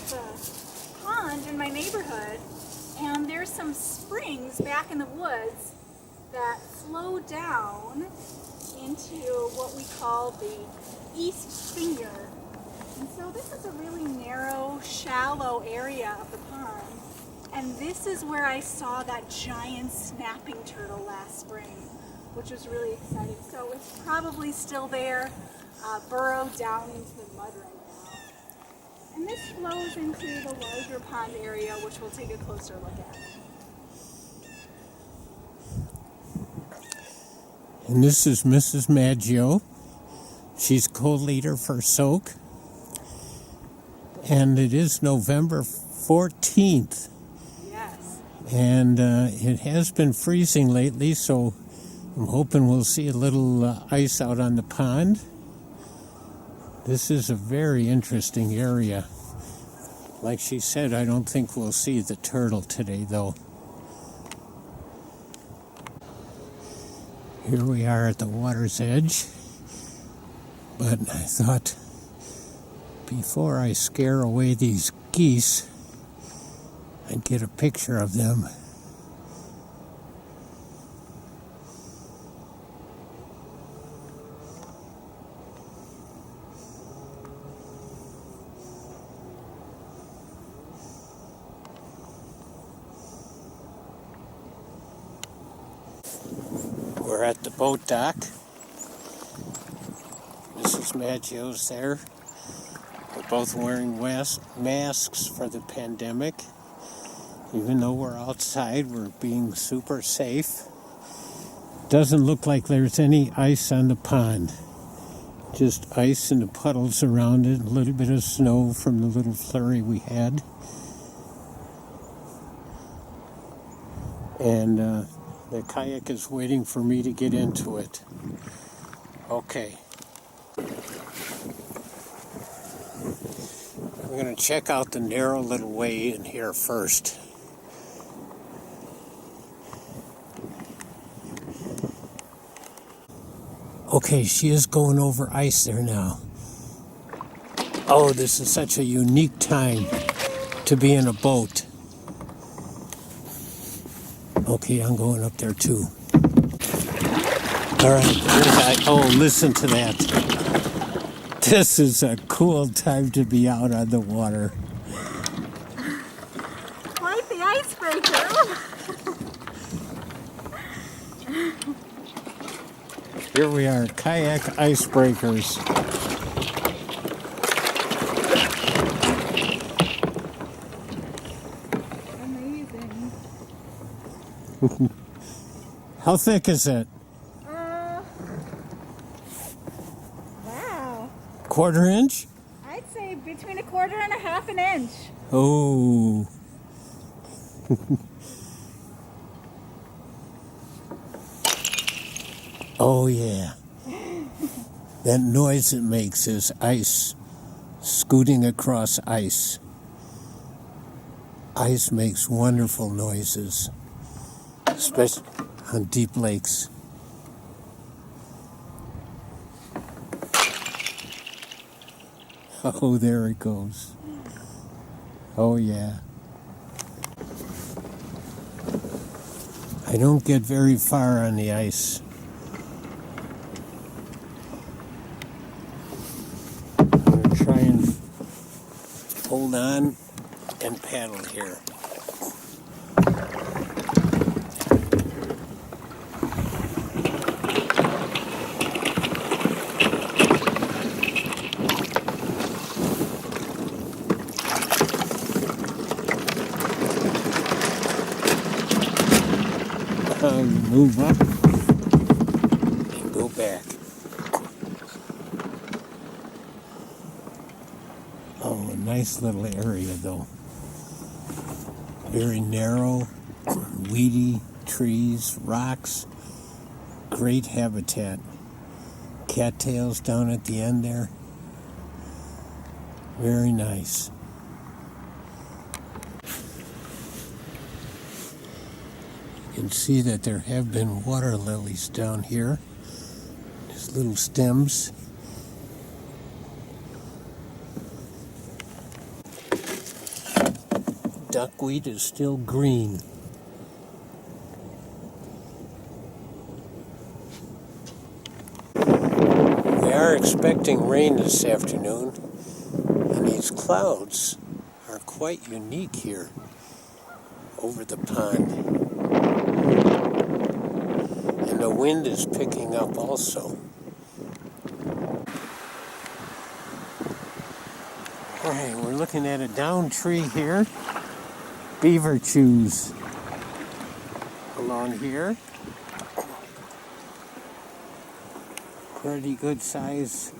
the pond in my neighborhood, and there's some springs back in the woods that flow down into what we call the East Finger. And so this is a really narrow, shallow area of the pond, and this is where I saw that giant snapping turtle last spring, which was really exciting. So it's probably still there, burrowed down into the mud right now. And this flows into the larger pond area, which we'll take a closer look at. And this is Mrs. Maggio. She's co-leader for SOAK. And it is November 14th. Yes. And it has been freezing lately, so I'm hoping we'll see a little ice out on the pond. This is a very interesting area. Like she said, I don't think we'll see the turtle today, though. Here we are at the water's edge. But I thought, before I scare away these geese, I'd get a picture of them. We're at the boat dock. Mrs. Maggio's there. We're both wearing masks for the pandemic. Even though we're outside, we're being super safe. Doesn't look like there's any ice on the pond. Just ice and the puddles around it, a little bit of snow from the little flurry we had. And the kayak is waiting for me to get into it. Okay. We're going to check out the narrow little way in here first. Okay, she is going over ice there now. Oh, this is such a unique time to be in a boat. Okay, I'm going up there too. All right, oh, listen to that. This is a cool time to be out on the water. Quite the icebreaker. Here we are, kayak icebreakers. Amazing. How thick is it? Wow. Quarter inch? I'd say between a quarter and a half an inch. Oh. Oh, yeah. That noise it makes is ice scooting across ice. Ice makes wonderful noises, especially on deep lakes. Oh, there it goes. Oh, yeah. I don't get very far on the ice. I'm going to try and hold on and paddle here. Move up and go back. Oh, a nice little area though. Very narrow, weedy trees, rocks, great habitat. Cattails down at the end there. Very nice. You can see that there have been water lilies down here. Just little stems. duckweed is still green. We are expecting rain this afternoon, and these clouds are quite unique here over the pond. And the wind is picking up also. Alright, we're looking at a down tree here. Beaver chews along here. Pretty good size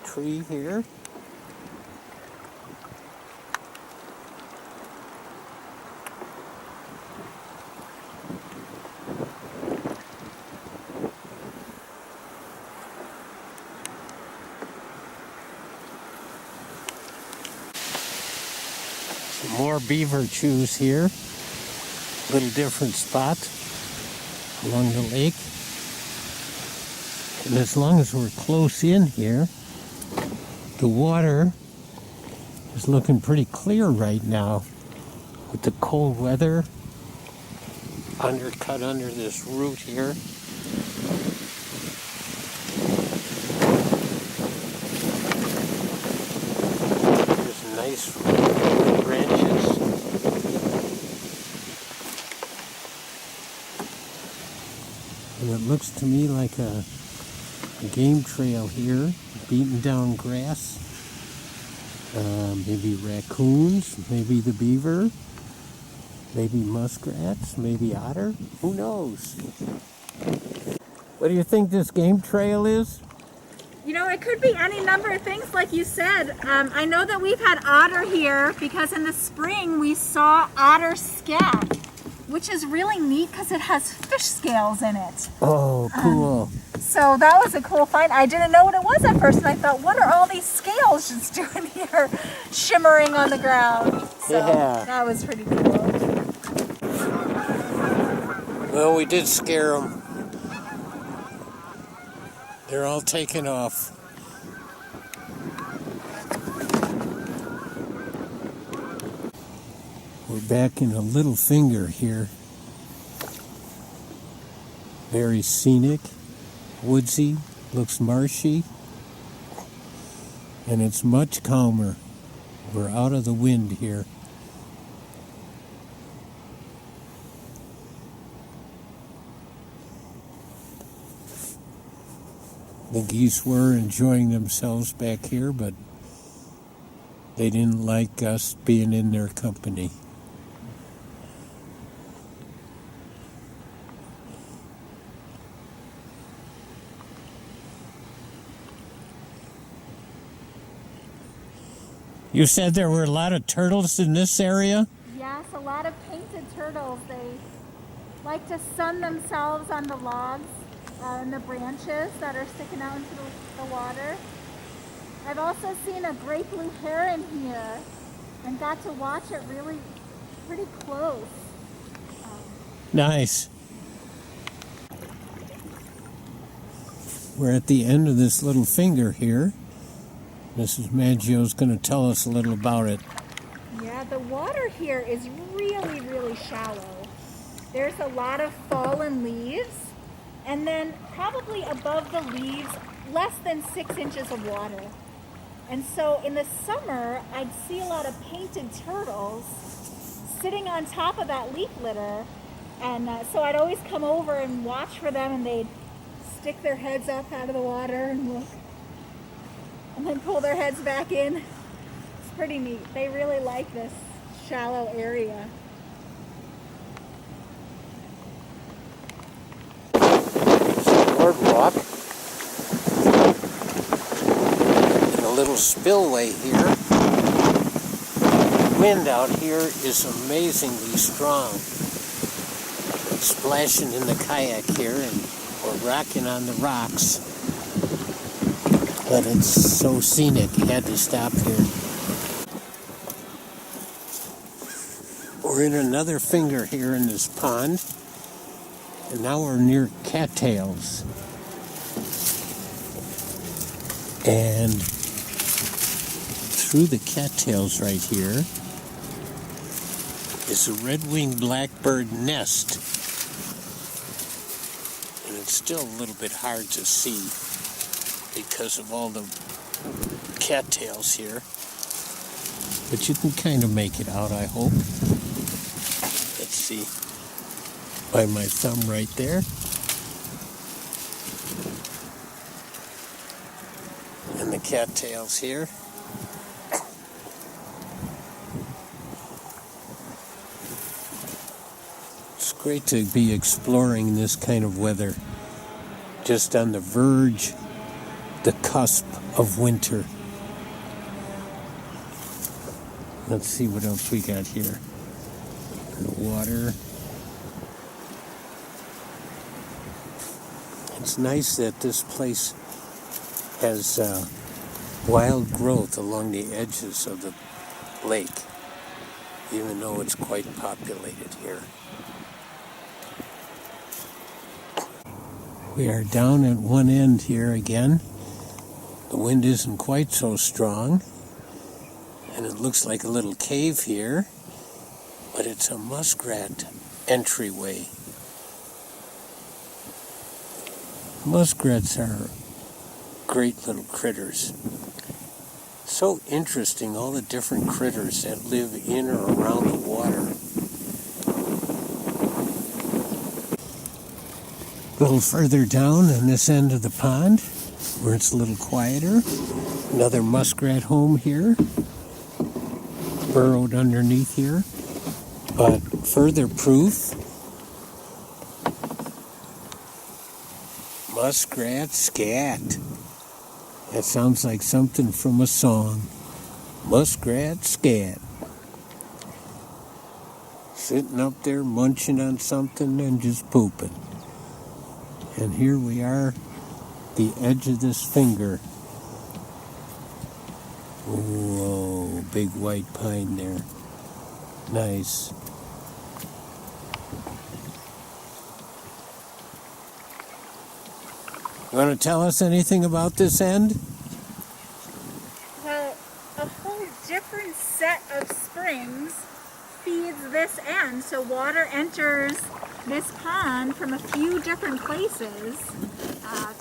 tree here. Some more beaver chews here. Little different spot along the lake. And as long as we're close in here, the water is looking pretty clear right now with the cold weather undercut under this root here. There's nice branches. And it looks to me like a game trail here, beaten down grass. Maybe raccoons, maybe the beaver, maybe muskrats, maybe otter. Who knows? What do you think this game trail is? You know, it could be any number of things like you said. I know that we've had otter here because in the spring we saw otter scat, which is really neat because it has fish scales in it. Oh, cool. So that was a cool find. I didn't know what it was at first, and I thought, what are all these scales just doing here, shimmering on the ground? So Yeah. that was pretty cool. Well, we did scare them. They're all taken off. We're back in a little finger here. Very scenic, woodsy, looks marshy, and it's much calmer. We're out of the wind here. The geese were enjoying themselves back here, but they didn't like us being in their company. You said there were a lot of turtles in this area? Yes, a lot of painted turtles. They like to sun themselves on the logs and the branches that are sticking out into the water. I've also seen a great blue heron here and got to watch it really pretty close. Nice. We're at the end of this little finger here. Mrs. Maggio's going to tell us a little about it. Yeah, the water here is really, really shallow. There's a lot of fallen leaves, and then probably above the leaves, less than 6 inches of water. And so in the summer, I'd see a lot of painted turtles sitting on top of that leaf litter. And so I'd always come over and watch for them, and they'd stick their heads up out of the water and look, and then pull their heads back in. It's pretty neat. They really like this shallow area. Boardwalk. And a little spillway here. The wind out here is amazingly strong. It's splashing in the kayak here, and we're rocking on the rocks. But it's so scenic, you had to stop here. We're in another finger here in this pond, and now we're near cattails. And through the cattails right here, is a red-winged blackbird nest. And it's still a little bit hard to see because of all the cattails here. But you can kind of make it out, I hope. Let's see. By my thumb right there. And the cattails here. It's great to be exploring this kind of weather. Just on the verge, the cusp of winter. Let's see what else we got here. The water. It's nice that this place has wild growth along the edges of the lake, even though it's quite populated here. We are down at one end here again. The wind isn't quite so strong, and it looks like a little cave here, but it's a muskrat entryway. Muskrats are great little critters. So interesting, all the different critters that live in or around the water. A little further down on this end of the pond, where it's a little quieter, another muskrat home here, burrowed underneath here. But further proof, muskrat scat. That sounds like something from a song. Muskrat scat. Sitting up there munching on something and just pooping. And here we are, the edge of this finger. Whoa, big white pine there. Nice. You want to tell us anything about this end? Well, a whole different set of springs feeds this end. So water enters this pond from a few different places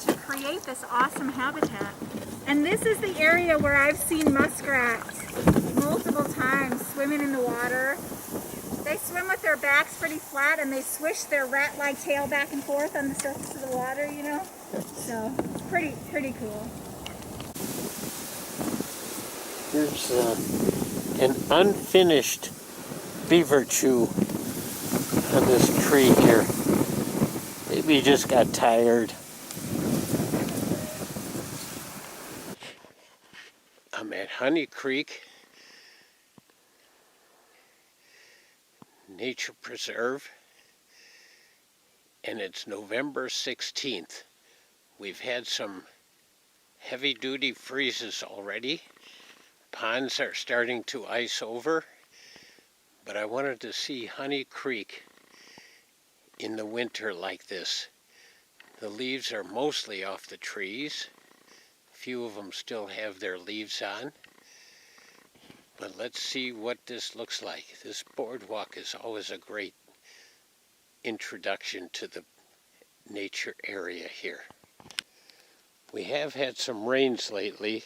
to create this awesome habitat. And this is the area where I've seen muskrats multiple times swimming in the water. They swim with their backs pretty flat and they swish their rat-like tail back and forth on the surface of the water, you know? So it's pretty cool. Here's an unfinished beaver chew on this tree here. Maybe he just got tired. I'm at Honey Creek Nature Preserve, and it's November 16th. We've had some heavy-duty freezes already. Ponds are starting to ice over, but I wanted to see Honey Creek in the winter like this. The leaves are mostly off the trees. Few of them still have their leaves on. But let's see what this looks like. This boardwalk is always a great introduction to the nature area here. We have had some rains lately,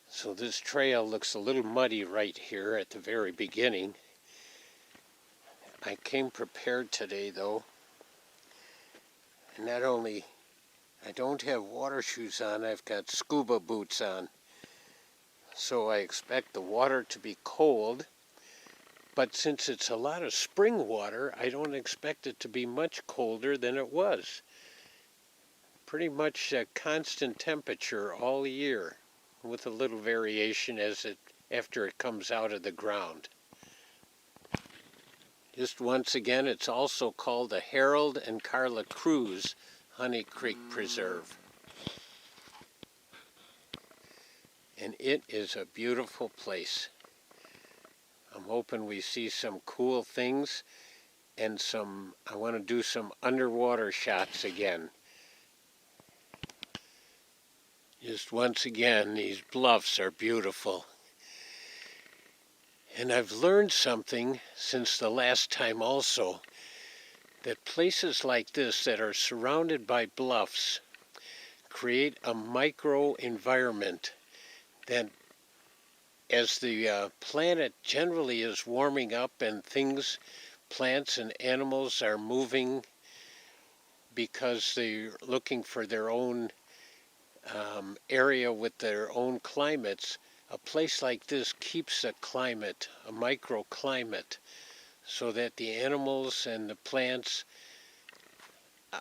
so this trail looks a little muddy right here at the very beginning. I came prepared today though. And not only, I don't have water shoes on, I've got scuba boots on. So I expect the water to be cold, but since it's a lot of spring water, I don't expect it to be much colder than it was. Pretty much a constant temperature all year, with a little variation after it comes out of the ground. Just once again, it's also called the Harold and Carla Cruz Honey Creek Preserve. And it is a beautiful place. I'm hoping we see some cool things and I want to do some underwater shots again. Just once again, these bluffs are beautiful. And I've learned something since the last time also, that places like this that are surrounded by bluffs create a micro environment that, as the planet generally is warming up and things, plants and animals are moving because they're looking for their own area with their own climates, a place like this keeps a climate, a microclimate, so that the animals and the plants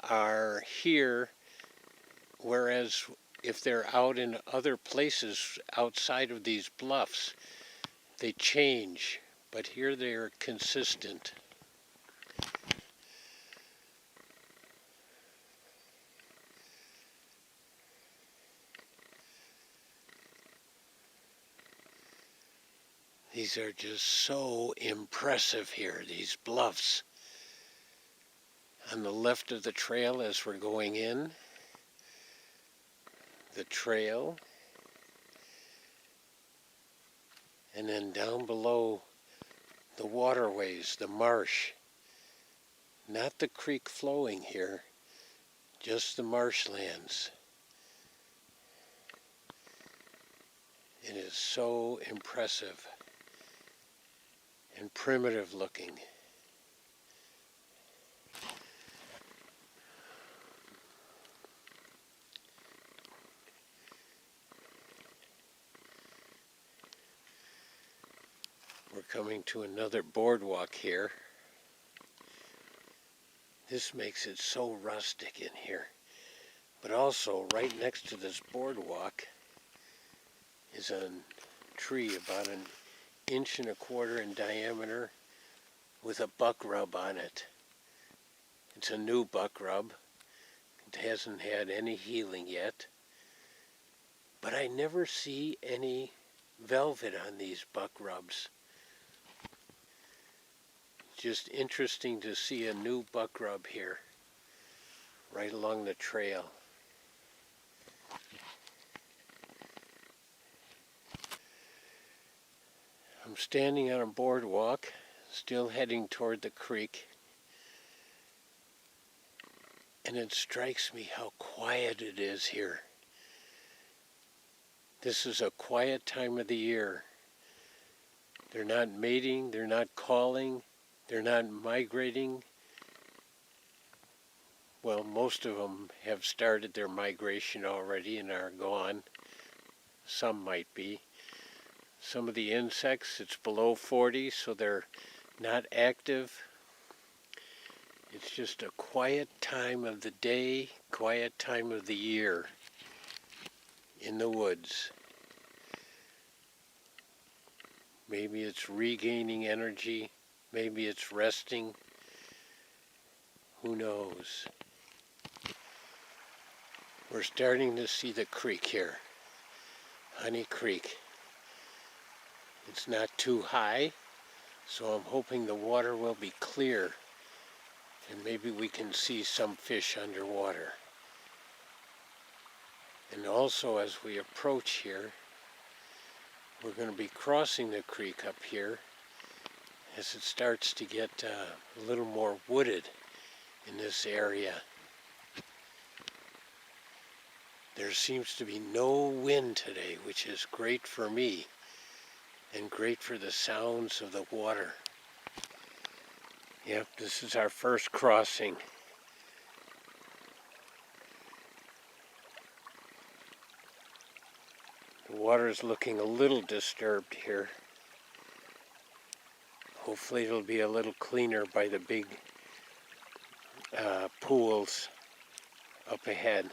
are here, whereas if they're out in other places outside of these bluffs, they change, but here they're consistent. These are just so impressive here, these bluffs. On the left of the trail as we're going in, the trail, and then down below the waterways, the marsh. Not the creek flowing here, just the marshlands. It is so impressive and primitive looking. We're coming to another boardwalk here. This makes it so rustic in here. But also, right next to this boardwalk is a tree about 1.25 inches in diameter with a buck rub on it. It's a new buck rub. It hasn't had any healing yet. But I never see any velvet on these buck rubs. Just interesting to see a new buck rub here, right along the trail. I'm standing on a boardwalk, still heading toward the creek, and it strikes me how quiet it is here. This is a quiet time of the year. They're not mating, they're not calling, they're not migrating. Well, most of them have started their migration already and are gone. Some might be. Some of the insects, it's below 40, so they're not active. It's just a quiet time of the day, quiet time of the year in the woods. Maybe it's regaining energy, maybe it's resting. Who knows? We're starting to see the creek here, Honey Creek. It's not too high, so I'm hoping the water will be clear and maybe we can see some fish underwater. And also, as we approach here, we're going to be crossing the creek up here as it starts to get a little more wooded in this area. There seems to be no wind today, which is great for me and great for the sounds of the water. Yep, this is our first crossing. The water is looking a little disturbed here. Hopefully it'll be a little cleaner by the big pools up ahead.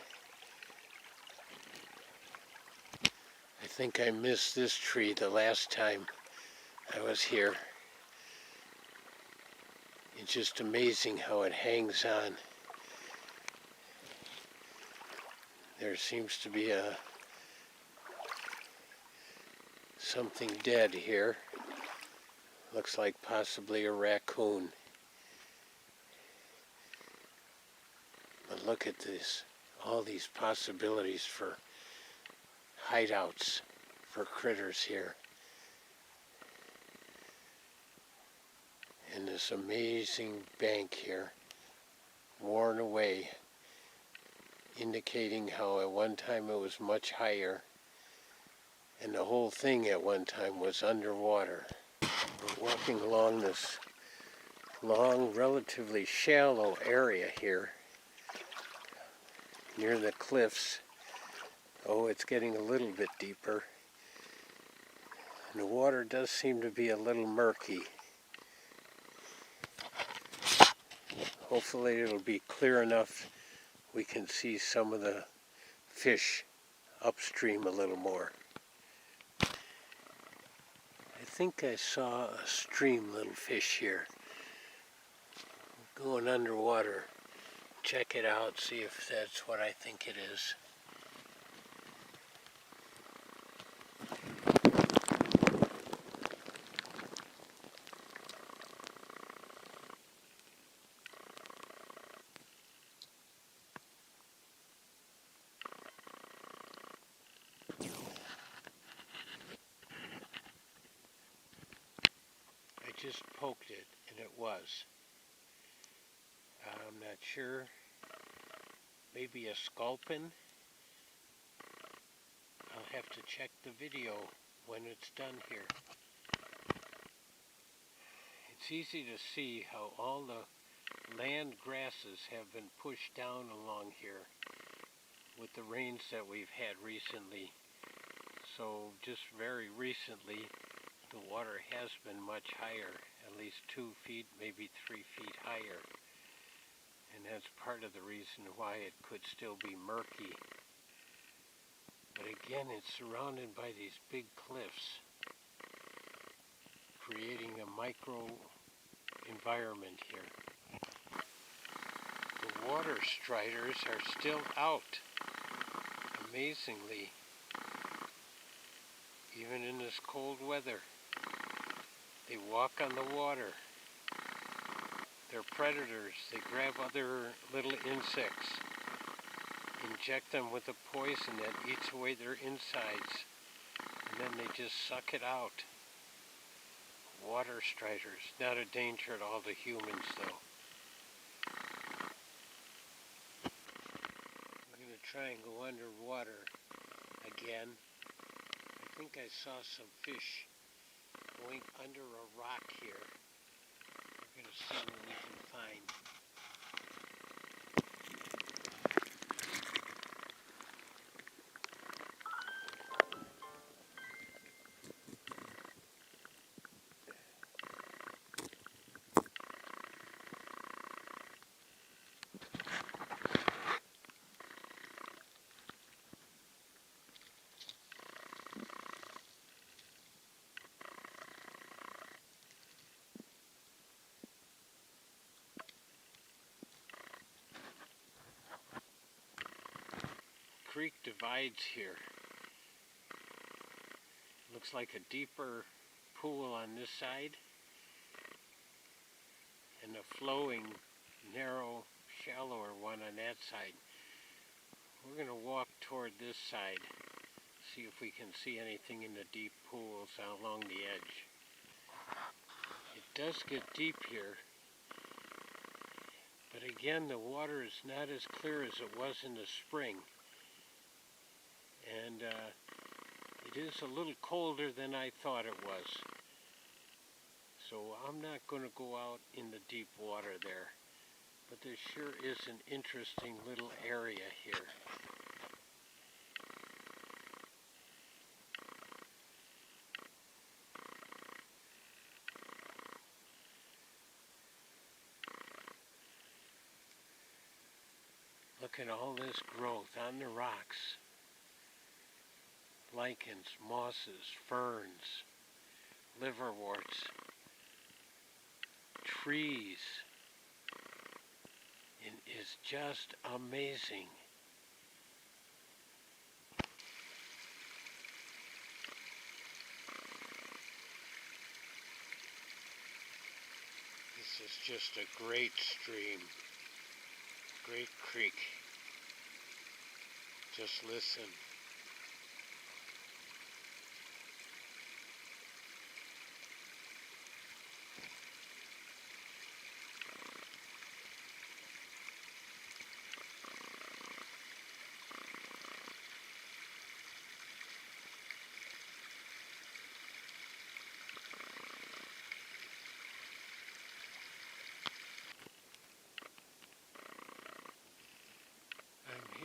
I think I missed this tree the last time I was here. It's just amazing how it hangs on. There seems to be something dead here. Looks like possibly a raccoon. But look at this, all these possibilities for hideouts for critters here. this amazing bank here, worn away, indicating how at one time it was much higher, and the whole thing at one time was underwater. We're walking along this long, relatively shallow area here, near the cliffs. Oh, it's getting a little bit deeper. And the water does seem to be a little murky. Hopefully it'll be clear enough we can see some of the fish upstream a little more. I think I saw a stream little fish here. Going underwater. Check it out, see if that's what I think it is. I just poked it, and it was. I'm not sure. Maybe a sculpin. I'll have to check the video when it's done here. It's easy to see how all the land grasses have been pushed down along here with the rains that we've had recently. So just very recently, the water has been much higher, at least 2 feet, maybe 3 feet higher. And that's part of the reason why it could still be murky. But again, it's surrounded by these big cliffs, creating a micro environment here. The water striders are still out, amazingly, even in this cold weather. They walk on the water. They're predators. They grab other little insects, inject them with a poison that eats away their insides, and then they just suck it out. Water striders, not a danger at all to humans though. I'm going to try and go underwater again. I think I saw some fish going under a rock here. We're going to see what we can find. Creek divides here. Looks like a deeper pool on this side and a flowing, narrow, shallower one on that side. We're going to walk toward this side, see if we can see anything in the deep pools along the edge. It does get deep here, but again, the water is not as clear as it was in the spring. And it is a little colder than I thought it was. So I'm not going to go out in the deep water there. But there sure is an interesting little area here. Look at all this growth on the rocks. Lichens, mosses, ferns, liverworts, trees. It is just amazing. This is just a great stream, great creek. Just listen.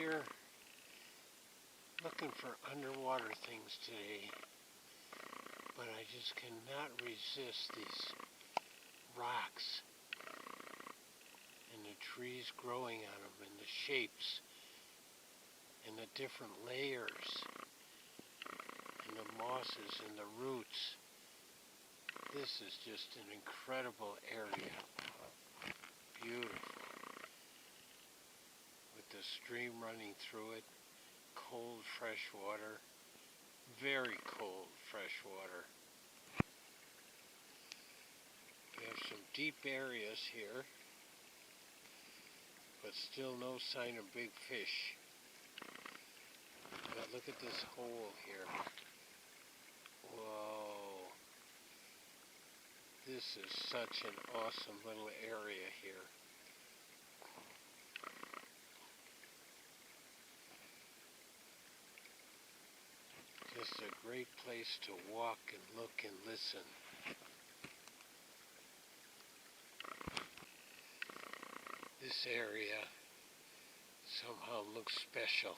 here looking for underwater things today, but I just cannot resist these rocks and the trees growing on them and the shapes and the different layers and the mosses and the roots. This is just an incredible area. Beautiful. With the stream running through it, cold fresh water, very cold fresh water. We have some deep areas here, but still no sign of big fish. But look at this hole here. Whoa. This is such an awesome little area here. Just a great place to walk and look and listen. This area somehow looks special,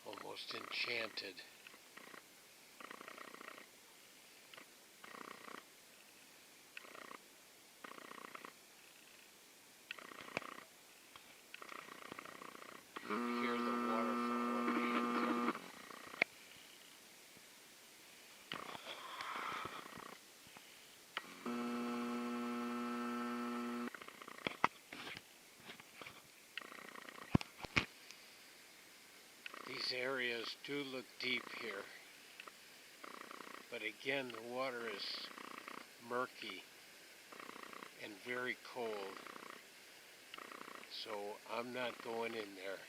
almost enchanted. Hear the waterfall up ahead. These areas do look deep here, but again the water is murky and very cold, so I'm not going in there.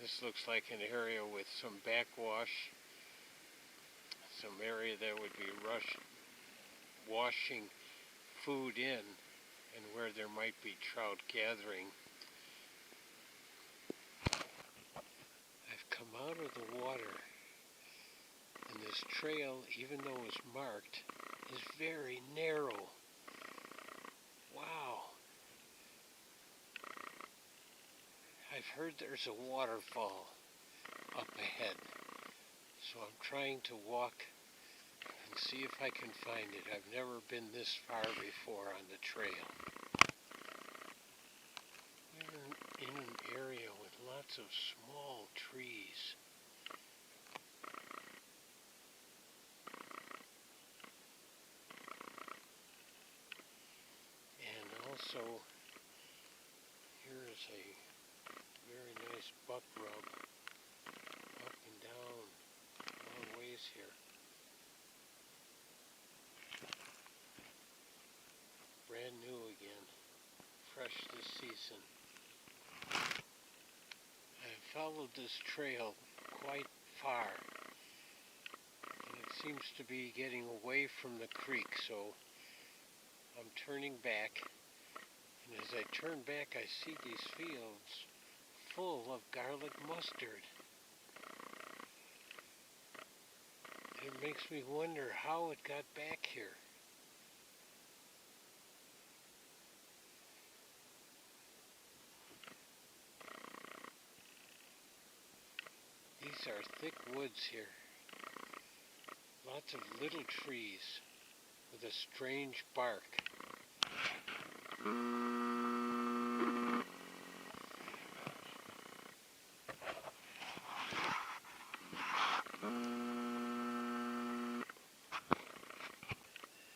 This looks like an area with some backwash, some area that would be washing food in, and where there might be trout gathering. I've come out of the water, and this trail, even though it's marked, is very narrow. Wow. I've heard there's a waterfall up ahead, so I'm trying to walk and see if I can find it. I've never been this far before on the trail. We're in an area with lots of small trees. And also, here is a very nice buck rub up and down long ways here. Brand new again, fresh this season. I've followed this trail quite far, and it seems to be getting away from the creek, so I'm turning back, and as I turn back I see these fields full of garlic mustard. And it makes me wonder how it got back here. These are thick woods here. Lots of little trees with a strange bark.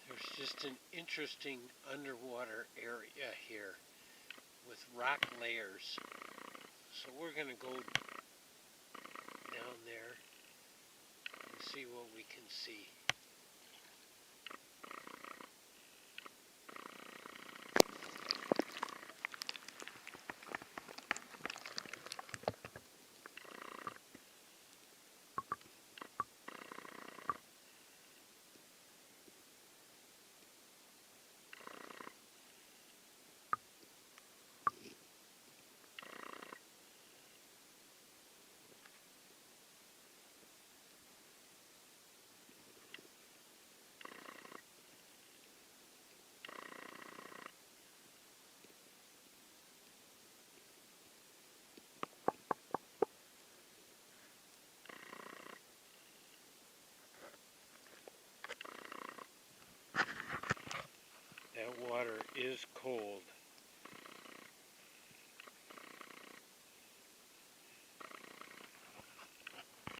There's just an interesting underwater area here with rock layers. So we're going to go down there and see what we can see. water is cold.